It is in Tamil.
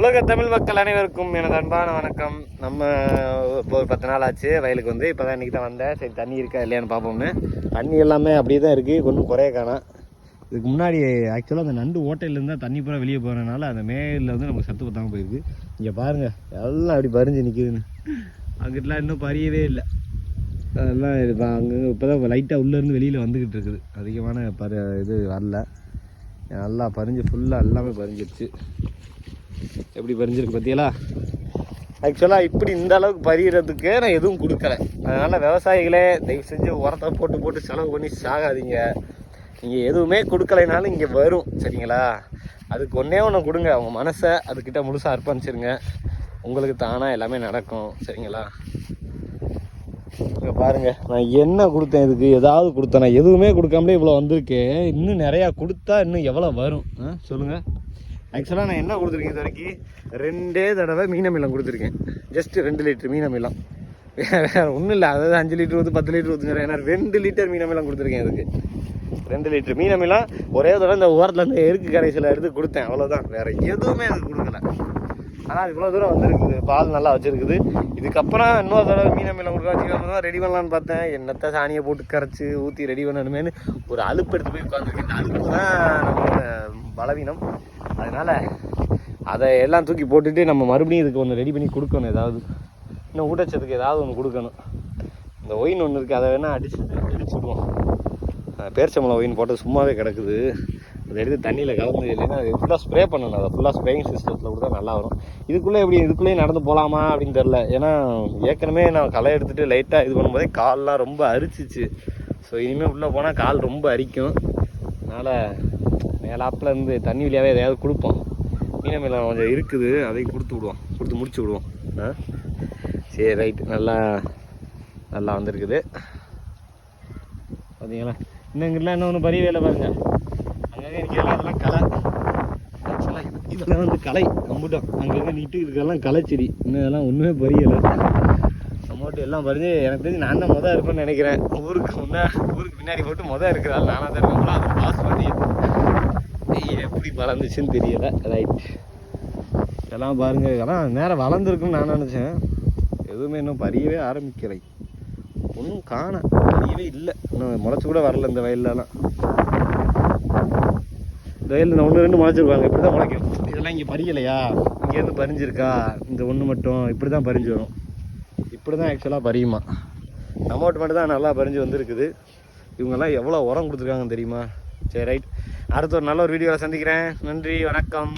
உலக தமிழ் மக்கள் அனைவருக்கும் எனது அன்பான வணக்கம். நம்ம இப்போ ஒரு 10 நாள் ஆச்சு வயலுக்கு வந்து. இப்போ தான் இன்றைக்கி தான் வந்தேன். சரி தண்ணி இருக்கா இல்லையான்னு பார்ப்போம்னு. தண்ணி எல்லாமே அப்படியே தான் இருக்குது, ஒன்றும் குறைய காணோம். இதுக்கு முன்னாடி ஆக்சுவலாக அந்த நண்டு ஓட்டையிலேருந்து தான் தண்ணி பூரா வெளியே போகிறதுனால அந்த மேலில் வந்து நமக்கு சத்து பத்தாமல் போயிருக்கு. இங்கே பாருங்கள் எல்லாம் அப்படி பறிஞ்சு நிற்கிதுன்னு. அங்கிட்டலாம் இன்னும் பறியவே இல்லை. அதெல்லாம் இப்போ அங்கே இப்போ தான் லைட்டாக உள்ளேருந்து வெளியில் வந்துக்கிட்டு இருக்குது. அதிகமான இது வரல. நல்லா பறிஞ்சு ஃபுல்லாக எல்லாமே பறிஞ்சிருச்சு. எப்படி பறிஞ்சிருக்கு பார்த்தியலா? ஆக்சுவலாக இப்படி இந்த அளவுக்கு பறிகிறதுக்கு நான் எதுவும் கொடுக்கல. அதனால் விவசாயிகளே தயவு செஞ்சு உரத்தை போட்டு செலவு பண்ணி சாகாதீங்க. நீங்கள் எதுவுமே கொடுக்கலைனாலும் இங்கே வரும், சரிங்களா? அதுக்கு ஒன்று கொடுங்க. அவங்க மனசை அதுக்கிட்ட முழுசாக அர்ப்பணிச்சிருங்க. உங்களுக்கு தானாக எல்லாமே நடக்கும், சரிங்களா? இங்கே பாருங்கள், நான் என்ன கொடுத்தேன் இதுக்கு? ஏதாவது கொடுத்தேன்? நான் எதுவுமே கொடுக்காமலே இவ்வளோ வந்திருக்கேன். இன்னும் நிறையா கொடுத்தா இன்னும் எவ்வளோ வரும் சொல்லுங்கள். ஆக்சுவலாக நான் என்ன கொடுத்துருக்கேன் இது வரைக்கும்? 2 தடவை மீனமிலம் கொடுத்துருக்கேன். ஜஸ்ட்டு 2 லிட்டர் மீனமிலம், வேறு ஒன்றும் இல்லை. அதாவது 5 லிட்டர் ஊற்று 10 லிட்டர் ஊற்றுங்கிறேன். ஏன்னா 2 லிட்டர் மீனமிலம் கொடுத்துருக்கேன். இதுக்கு 2 லிட்டர் மீனமிலம் ஒரே தடவை இந்த ஓரத்தில் இந்த எருக்கு கரைசலை எடுத்து கொடுத்தேன், அவ்வளோதான். வேறு எதுவுமே அதுக்கு கொடுக்கல. ஆனால் அது இவ்வளோ தூரம் வந்துருக்குது, பால் நல்லா வச்சுருக்குது. இதுக்கப்புறம் இன்னொரு தடவை மீனமிலம் கொடுக்க வச்சுக்காம தான் ரெடி பண்ணலான்னு பார்த்தேன். என்னத்தை சாணியை போட்டு கரைச்சி ஊற்றி ரெடி பண்ணணுமேனு ஒரு அலுப்பு எடுத்து போய் உட்காந்துருக்கு. இந்த அலுப்பு தான் நம்மளோட பலவீனம். அதனால் அதை எல்லாம் தூக்கி போட்டுட்டு நம்ம மறுபடியும் இதுக்கு ஒன்று ரெடி பண்ணி கொடுக்கணும். ஏதாவது இன்னும் ஊட்டச்சத்துக்கு ஏதாவது ஒன்று கொடுக்கணும். இந்த ஒயின் ஒன்று இருக்குது, அதை வேணால் அடிச்சுடுவோம். பேரிச்சம்பழம் ஒயின் போட்டு சும்மாவே கிடக்குது. அதை எடுத்து தண்ணியில் கலந்து இல்லைன்னா அது ஃபுல்லாக ஸ்ப்ரே பண்ணணும். அதை ஃபுல்லாக ஸ்ப்ரேயிங் சிஸ்டத்தில் கொடுத்தா நல்லா வரும். இதுக்குள்ளேயே நடந்து போகலாமா அப்படின்னு தெரில. ஏன்னா ஏற்கனவே நான் களை எடுத்துகிட்டு லைட்டாக இது பண்ணும்போதே கால்லாம் ரொம்ப அரிச்சிச்சு. ஸோ இனிமேல் உள்ளே போனால் கால் ரொம்ப அரிக்கும். அதனால் மேலாப்பில் இருந்து தண்ணி வழியாகவே எதையாவது கொடுப்போம். மீனமிலம் கொஞ்சம் இருக்குது, அதையும் கொடுத்து முடிச்சு விடுவோம். சரி ரைட்டு. நல்லா வந்திருக்குது பார்த்தீங்களா? இன்னுங்கெல்லாம் இன்னும் ஒன்று பரிய வேலை பாருங்கள். அங்கங்கே நிற்கலாம், அதெல்லாம் களை. ஆக்சுவலாக இதெல்லாம் வந்து களை கம்பிட்டோம். அங்கங்கே நீட்டு இதுக்கெல்லாம் களை செடி. இன்னும் இதெல்லாம் ஒன்றுமே பரியலை. அமௌண்ட்டு எல்லாம் பறிஞ்சு எனக்கு தெரிஞ்சு நான் தான் மொதல் இருப்பேன்னு நினைக்கிறேன். ஊருக்கு பின்னாடி போட்டு இருக்கிறாள் நானாக தான் இருக்கேன். அதை பாஸ் பண்ணி எப்படி வளர்ந்துச்சுன்னு தெரியலை. ரைட், இதெல்லாம் பாருங்கள். இதெல்லாம் நேரம் வளர்ந்துருக்குன்னு நான் நினச்சேன். எதுவுமே இன்னும் பறியவே ஆரம்பிக்கலை. ஒன்றும் பறியவே இல்லை. இன்னும் முளைச்சி கூட வரல. இந்த வயல்லலாம், இந்த வயலில் இந்த 1 2 முளைச்சிருப்பாங்க. இப்படி தான் முளைக்கும். இதெல்லாம் இங்கே பறியலையா? இங்கேருந்து பறிஞ்சிருக்கா? இந்த ஒன்று மட்டும் இப்படி தான் பறிஞ்சு வரும். இப்படி தான் ஆக்சுவலாக பறியுமா. அமௌண்ட் மட்டும் தான் நல்லா பறிஞ்சு வந்துருக்குது. இவங்கெல்லாம் எவ்வளோ உரம் கொடுத்துருக்காங்கன்னு தெரியுமா? சரி ரைட், அடுத்த ஒரு நல்ல ஒரு வீடியோவில் சந்திக்கிறேன். நன்றி, வணக்கம்.